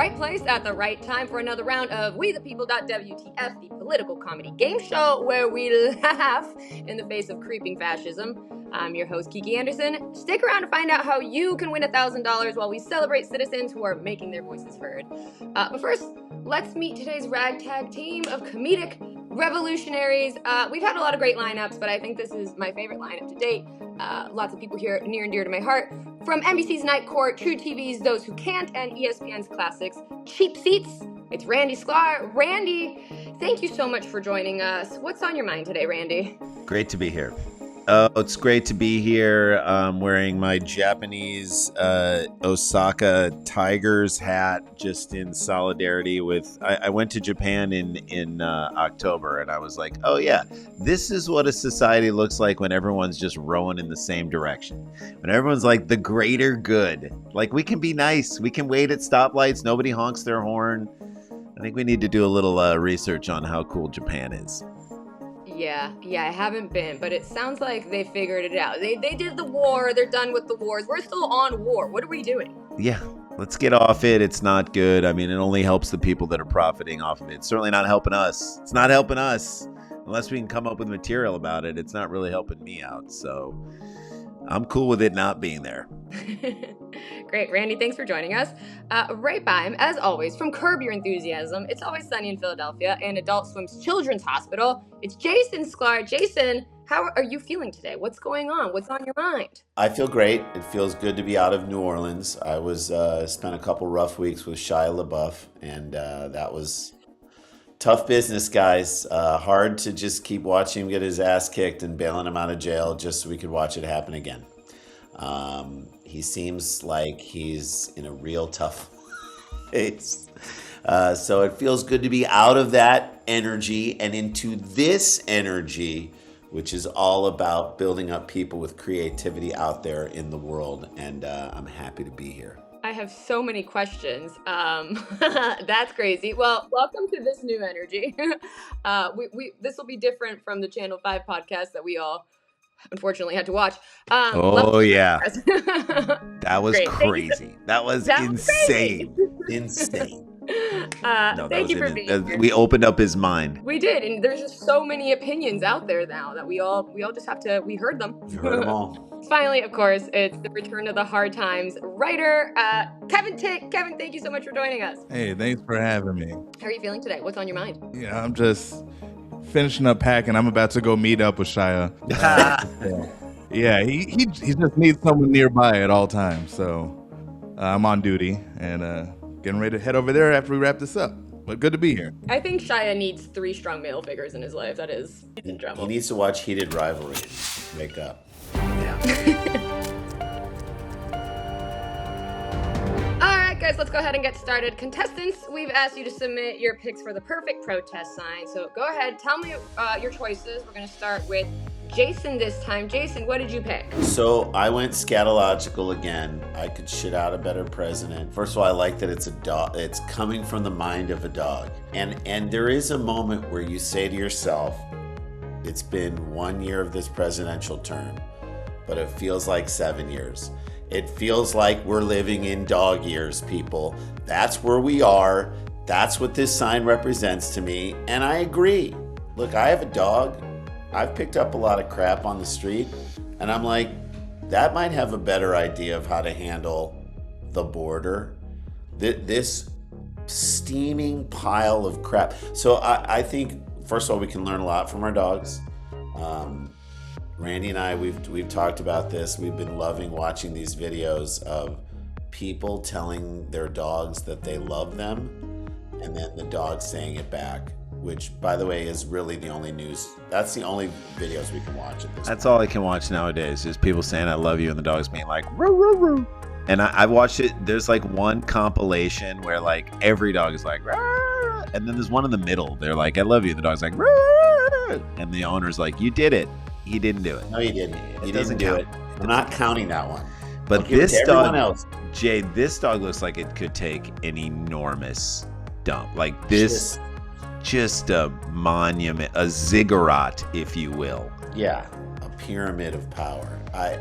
right place at the right time for another round of WeThePeople.wtf, the political comedy game show where we laugh in the face of creeping fascism. I'm your host, Kiki Andersen. Stick around to find out how you can win $1,000 while we celebrate citizens who are making their voices heard. But first, let's meet today's ragtag team of comedic revolutionaries. We've had a lot of great lineups, but I think this is my favorite lineup to date. Lots of people here near and dear to my heart. From NBC's Night Court, True TV's Those Who Can't, and ESPN's classics, Cheap Seats, it's Randy Sklar. Randy, thank you so much for joining us. What's on your mind today, Randy? Great to be here. It's great to be here. I'm wearing my Japanese Osaka Tigers hat just in solidarity with... I went to Japan in October, and I was like, oh yeah, this is what a society looks like when everyone's just rowing in the same direction. When everyone's like the greater good. Like, we can be nice. We can wait at stoplights. Nobody honks their horn. I think we need to do a little research on how cool Japan is. Yeah, I haven't been, but it sounds like they figured it out. They did the war, they're done with the wars. We're still on war. What are we doing? Yeah, let's get off it. It's not good. I mean, it only helps the people that are profiting off of it. It's certainly not helping us. It's not helping us. Unless we can come up with material about it, it's not really helping me out. So I'm cool with it not being there. Great. Randy, thanks for joining us. Right by him, as always, from Curb Your Enthusiasm, It's Always Sunny in Philadelphia, and Adult Swim's Children's Hospital, it's Jason Sklar. Jason, how are you feeling today? What's going on? What's on your mind? I feel great. It feels good to be out of New Orleans. I was spent a couple rough weeks with Shia LaBeouf, and that was tough business, guys. Hard to just keep watching him get his ass kicked and bailing him out of jail just so we could watch it happen again. He seems like he's in a real tough place. So it feels good to be out of that energy and into this energy, which is all about building up people with creativity out there in the world. And I'm happy to be here. I have so many questions. That's crazy. Well, welcome to this new energy. This will be different from the Channel 5 podcast that we all unfortunately had to watch. Yeah. That was Great. crazy. That was insane. Insane. Thank you for being here. We opened up his mind. We did, and there's just so many opinions out there now that we all just have to, we heard them. You heard them all. Finally, of course, it's the return of the Hard Times writer, Kevin Tit. Kevin, thank you so much for joining us. Hey, thanks for having me. How are you feeling today? What's on your mind? Yeah, I'm just finishing up packing. I'm about to go meet up with Shia. Yeah, he just needs someone nearby at all times. So I'm on duty and getting ready to head over there after we wrap this up. But good to be here. I think Shia needs 3 strong male figures in his life. That is, he's in trouble. He needs to watch Heated Rivalry and wake up. Yeah. Guys, let's go ahead and get started. Contestants, we've asked you to submit your picks for the perfect protest sign. So go ahead, tell me your choices. We're going to start with Jason this time. Jason, what did you pick? So I went scatological again. I could shit out a better president. First of all, I like that it's a dog. It's coming from the mind of a dog. And there is a moment where you say to yourself, it's been 1 year of this presidential term, but it feels like 7 years. It feels like we're living in dog years, people. That's where we are. That's what this sign represents to me. And I agree. Look, I have a dog. I've picked up a lot of crap on the street. And I'm like, that might have a better idea of how to handle the border. This steaming pile of crap. So I think, first of all, we can learn a lot from our dogs. Randy and I, we've talked about this. We've been loving watching these videos of people telling their dogs that they love them, and then the dog saying it back, which, by the way, is really the only news. That's the only videos we can watch at this That's point. all I can watch nowadays is people saying I love you and the dog's being like, roo, roo, roo. And I've watched it. There's like one compilation where like every dog is like, rah! And then there's one in the middle. They're like, I love you. The dog's like, rah! And the owner's like, you did it. He didn't do it. No, he didn't. He doesn't didn't do count. it. I'm not counting that one. But this dog, else. Jay, this dog looks like it could take an enormous dump. Like this, just a monument, a ziggurat, if you will. Yeah, a pyramid of power. I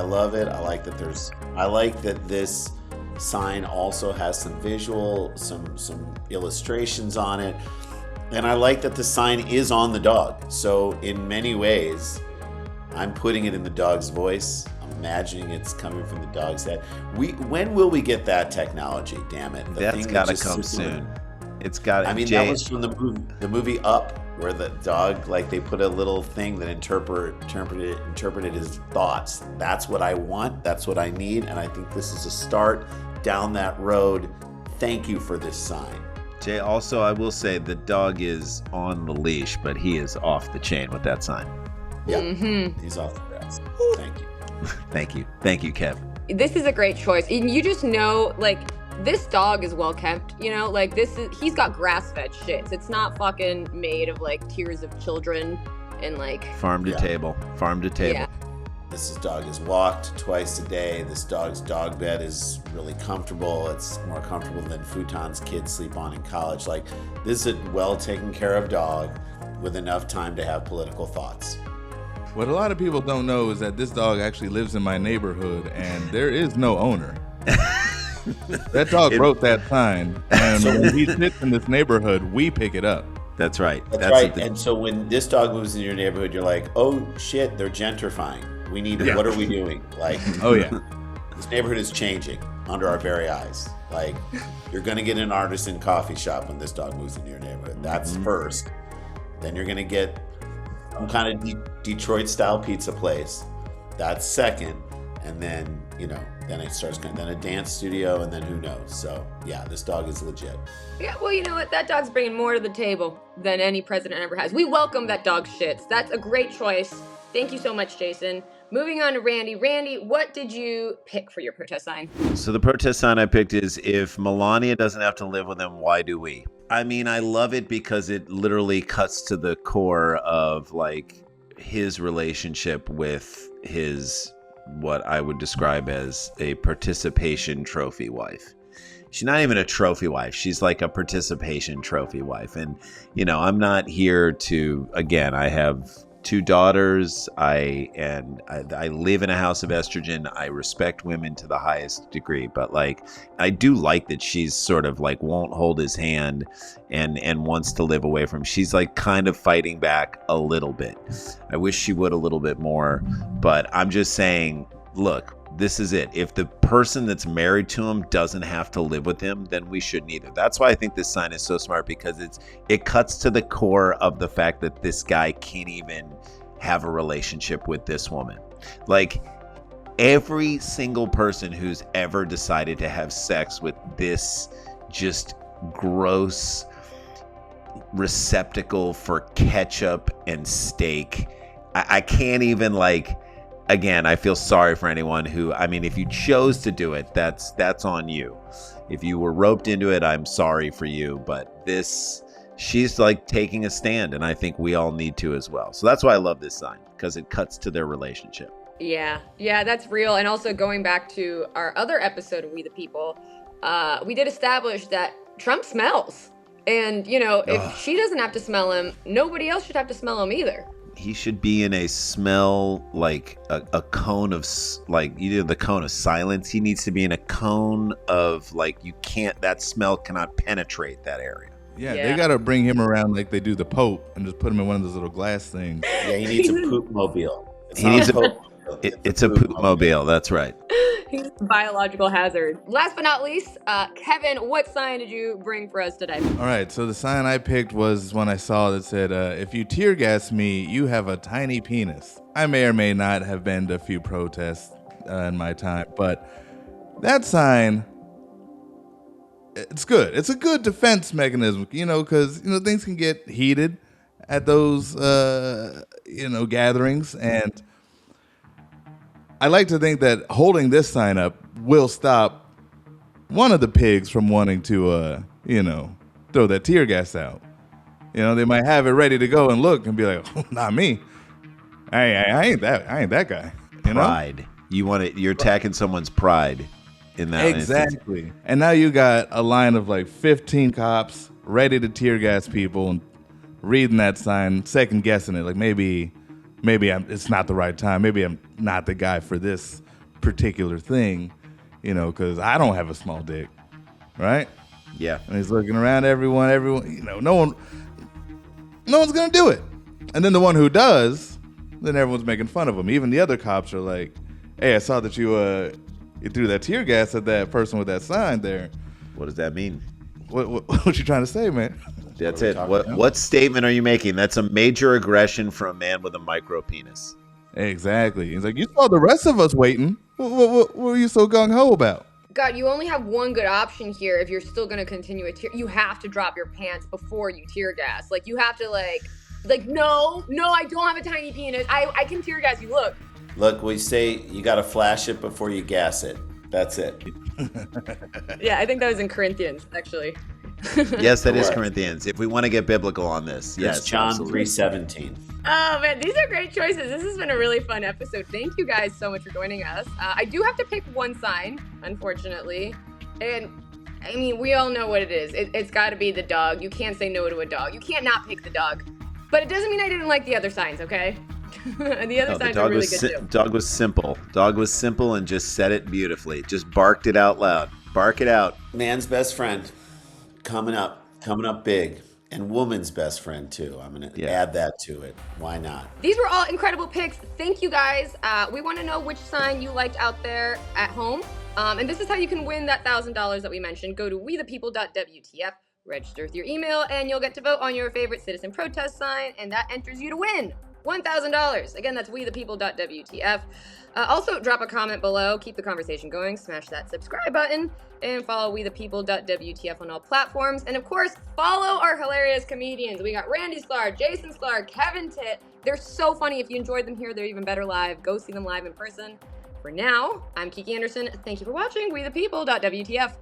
love it. I like that this sign also has some visual, some illustrations on it. And I like that the sign is on the dog. So in many ways, I'm putting it in the dog's voice. I'm imagining it's coming from the dog's head. When will we get that technology? Damn it! That's got to come soon. It's got. I mean, that was from the movie Up, where the dog, like, they put a little thing that interpreted his thoughts. That's what I want. That's what I need. And I think this is a start down that road. Thank you for this sign. Jay, also, I will say the dog is on the leash, but he is off the chain with that sign. Yeah, He's off the grass. Thank you. Thank you, Kev. This is a great choice. And you just know, like, this dog is well kept, you know, like he's got grass-fed shits. It's not fucking made of like tears of children and like farm to table. Yeah. This dog is walked twice a day. This dog's dog bed is really comfortable. It's more comfortable than futons kids sleep on in college. Like, this is a well taken care of dog with enough time to have political thoughts. What a lot of people don't know is that this dog actually lives in my neighborhood and there is no owner. That dog wrote that sign, and when he sits in this neighborhood, we pick it up. That's right. That's right. And so when this dog moves in your neighborhood, you're like, oh shit, they're gentrifying. We need to, what are we doing? Like, oh yeah, this neighborhood is changing under our very eyes. Like, you're going to get an artisan coffee shop when this dog moves into your neighborhood. That's first. Then you're going to get some kind of Detroit style pizza place. That's second. And then, then it starts going, then a dance studio, and then who knows. So yeah, this dog is legit. Yeah, well, you know what? That dog's bringing more to the table than any president ever has. We welcome that dog shits. That's a great choice. Thank you so much, Jason. Moving on to Randy. Randy, what did you pick for your protest sign? So the protest sign I picked is, if Melania doesn't have to live with him, why do we? I mean, I love it because it literally cuts to the core of like his relationship with his, what I would describe as a participation trophy wife. She's not even a trophy wife. She's like a participation trophy wife. And, I'm not here to, again, I have 2 daughters. I live in a house of estrogen. I respect women to the highest degree, but like, I do like that she's sort of like won't hold his hand and wants to live away from him. She's like kind of fighting back a little bit. I wish she would a little bit more, but I'm just saying, look, this is it. If the person that's married to him doesn't have to live with him, then we shouldn't either. That's why I think this sign is so smart, because it cuts to the core of the fact that this guy can't even have a relationship with this woman. Like, every single person who's ever decided to have sex with this just gross receptacle for ketchup and steak, I can't even, like, again, I feel sorry for anyone who, I mean, if you chose to do it, that's on you. If you were roped into it, I'm sorry for you. But she's like taking a stand, and I think we all need to as well. So that's why I love this sign, because it cuts to their relationship. Yeah, that's real. And also going back to our other episode of We the People, we did establish that Trump smells. And, if she doesn't have to smell him, nobody else should have to smell him either. He should be in a smell like a cone of, like, either the cone of silence. He needs to be in a cone of, like, that smell cannot penetrate that area. Yeah, they got to bring him around like they do the Pope and just put him in one of those little glass things. Yeah, he needs a poop mobile. It's a poop mobile. That's right. He's a biological hazard. Last but not least, Kevin, what sign did you bring for us today? All right, so the sign I picked was one I saw that said, if you tear gas me, you have a tiny penis. I may or may not have been to a few protests in my time, but that sign, it's good. It's a good defense mechanism, because, things can get heated at those, gatherings. And I like to think that holding this sign up will stop one of the pigs from wanting to, throw that tear gas out. They might have it ready to go and look and be like, oh, not me. I ain't that guy. Pride. You're attacking someone's pride in that exactly instance. And now you got a line of like 15 cops ready to tear gas people and reading that sign, second guessing it, like maybe it's not the right time, maybe I'm not the guy for this particular thing, because I don't have a small dick, right? Yeah. And he's looking around everyone, no one's gonna do it. And then the one who does, then everyone's making fun of him. Even the other cops are like, "Hey, I saw that you threw that tear gas at that person with that sign there." What does that mean? What you trying to say, man? That's it. What statement are you making? That's a major aggression from a man with a micro penis. Exactly. He's like, you saw the rest of us waiting. What were you so gung-ho about? God, you only have one good option here if you're still going to continue you have to drop your pants before you tear gas. Like, you have to, no, I don't have a tiny penis. I can tear gas you. Look, we say you got to flash it before you gas it. That's it. Yeah, I think that was in Corinthians, actually. Yes, that is Corinthians. If we want to get biblical on this. Yes, it's John 3:17. Oh, man, these are great choices. This has been a really fun episode. Thank you guys so much for joining us. I do have to pick one sign, unfortunately. And, I mean, we all know what it is. It's got to be the dog. You can't say no to a dog. You can't not pick the dog. But it doesn't mean I didn't like the other signs, okay? The other signs are really good, too. Dog was simple. Dog was simple and just said it beautifully. Just barked it out loud. Bark it out. Man's best friend coming up big. And woman's best friend, too. I'm going to add that to it. Why not? These were all incredible picks. Thank you, guys. We want to know which sign you liked out there at home. And this is how you can win that $1,000 that we mentioned. Go to WeThePeople.wtf, register with your email, and you'll get to vote on your favorite citizen protest sign, and that enters you to win $1,000. Again, that's WeThePeople.wtf. Also, drop a comment below. Keep the conversation going. Smash that subscribe button. And follow WeThePeople.wtf on all platforms. And, of course, follow our hilarious comedians. We got Randy Sklar, Jason Sklar, Kevin Tit. They're so funny. If you enjoyed them here, they're even better live. Go see them live in person. For now, I'm Kiki Andersen. Thank you for watching WeThePeople.wtf.